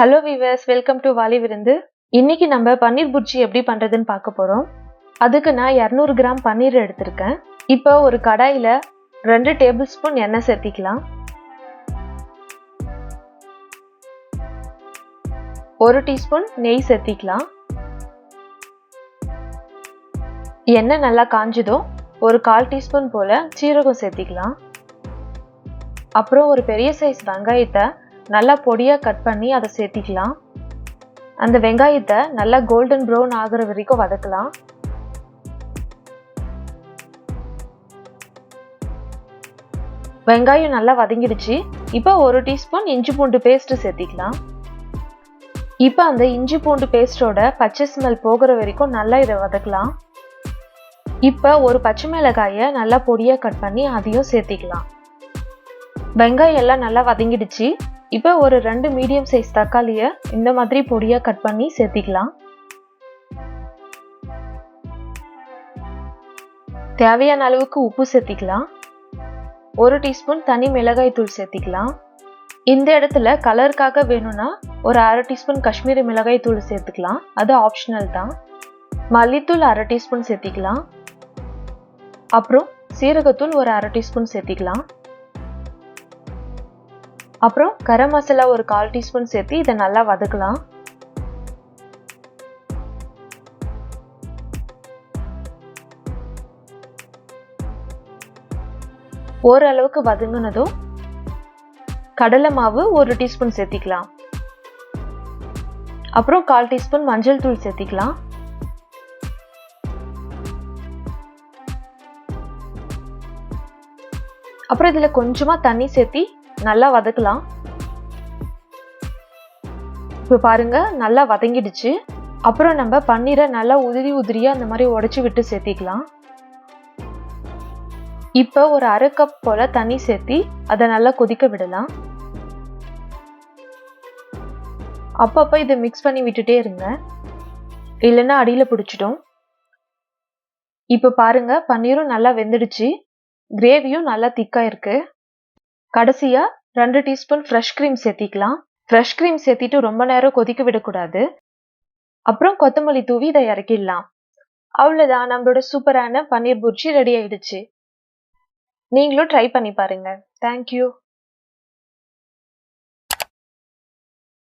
Hello viewers, welcome to Vaazhai Virundhu. இன்னைக்கு நம்ம பன்னீர் புர்ஜி எப்படி பண்றதுன்னு பார்க்க போறோம். அதுக்கு நான் 200 கிராம் பன்னீர் எடுத்துர்க்கேன். இப்போ ஒரு கடாயில 2 டேபிள்ஸ்பூன் எண்ணெய் சேர்த்திக்கலாம். 1 டீஸ்பூன் நெய் சேர்த்திக்கலாம். எண்ணெய் நல்லா காஞ்சதும் ஒரு 1/4 டீஸ்பூன் போல சீரகம் சேர்த்திக்கலாம். அப்புறம் ஒரு பெரிய சைஸ் வெங்காயத்தை நல்லா பொடியா கட் பண்ணி அதை சேர்த்திக்கலாம். அந்த வெங்காயத்தை நல்லா கோல்டன் ப்ரௌன் ஆகுற வரைக்கும் வதக்கலாம். வெங்காயம் நல்லா வதங்கிடுச்சு. இப்போ 1 டீஸ்பூன் இஞ்சி பூண்டு பேஸ்ட் சேர்த்திக்கலாம். இப்போ அந்த இஞ்சி பூண்டு பேஸ்டோட பச்சை ஸ்மெல் போகிற வரைக்கும் நல்லா இதை வதக்கலாம். இப்போ ஒரு பச்சை மிளகாயை நல்லா பொடியா கட் பண்ணி அதையும் சேர்த்திக்கலாம். வெங்காயம் எல்லாம் நல்லா வதங்கிடுச்சு. இப்போ ஒரு 2 மீடியம் சைஸ் தக்காளியை இந்த மாதிரி பொடியா கட் பண்ணி சேர்த்திக்கலாம். தேவையான அளவுக்கு உப்பு சேர்த்திக்கலாம். 1 டீஸ்பூன் தனி மிளகாய் தூள் சேர்த்திக்கலாம். இந்த இடத்துல கலருக்காக வேணும்னா ஒரு 1/2 டீஸ்பூன் காஷ்மீரி மிளகாய் தூள் சேர்த்துக்கலாம். அது ஆப்ஷனல் தான். மல்லித்தூள் 1/2 டீஸ்பூன் சேர்த்திக்கலாம். அப்புறம் சீரகத்தூள் ஒரு 1/2 டீஸ்பூன் சேர்த்திக்கலாம். அப்புறம் கரம் மசாலா ஒரு 1/4 டீஸ்பூன் சேர்த்து இதை நல்லா வதக்கலாம். ஓரளவுக்கு வதங்கினதும் கடலை மாவு 1 டீஸ்பூன் சேர்த்திக்கலாம். அப்புறம் 1/4 டீஸ்பூன் மஞ்சள் தூள் சேர்த்திக்கலாம். அப்புறம் இதுல கொஞ்சமா தண்ணி சேர்த்தி நல்லா வதக்கலாம். இப்போ பாருங்க நல்லா வதங்கிடுச்சு. அப்புறம் நம்ம பன்னீரை நல்லா உதிரியா அந்த மாதிரி உடைச்சு விட்டு சேர்த்திக்கலாம். இப்போ ஒரு 1/2 கப் போல தண்ணி சேர்த்தி அதை நல்லா கொதிக்க விடலாம். அப்பப்போ இதை மிக்ஸ் பண்ணி விட்டுட்டே இருங்க, இல்லைன்னா அடியில பிடிச்சிடும். இப்போ பாருங்க பன்னீரும் நல்லா வெந்துடுச்சு. கிரேவியும் நல்லா திக்கா இருக்கு. கடைசியா 2 டீஸ்பூன் ஃப்ரெஷ் கிரீம் சேர்த்திக்கலாம். ஃப்ரெஷ் கிரீம் சேர்த்திட்டு ரொம்ப நேரம் கொதிக்க விடக்கூடாது. அப்புறம் கொத்தமல்லி தூவி இதை இறக்கிடலாம். அவ்வளவுதான், நம்மளோட சூப்பரான பன்னீர் புர்ஜி ரெடி ஆயிடுச்சு. நீங்களும் ட்ரை பண்ணி பாருங்க. தேங்க்யூ.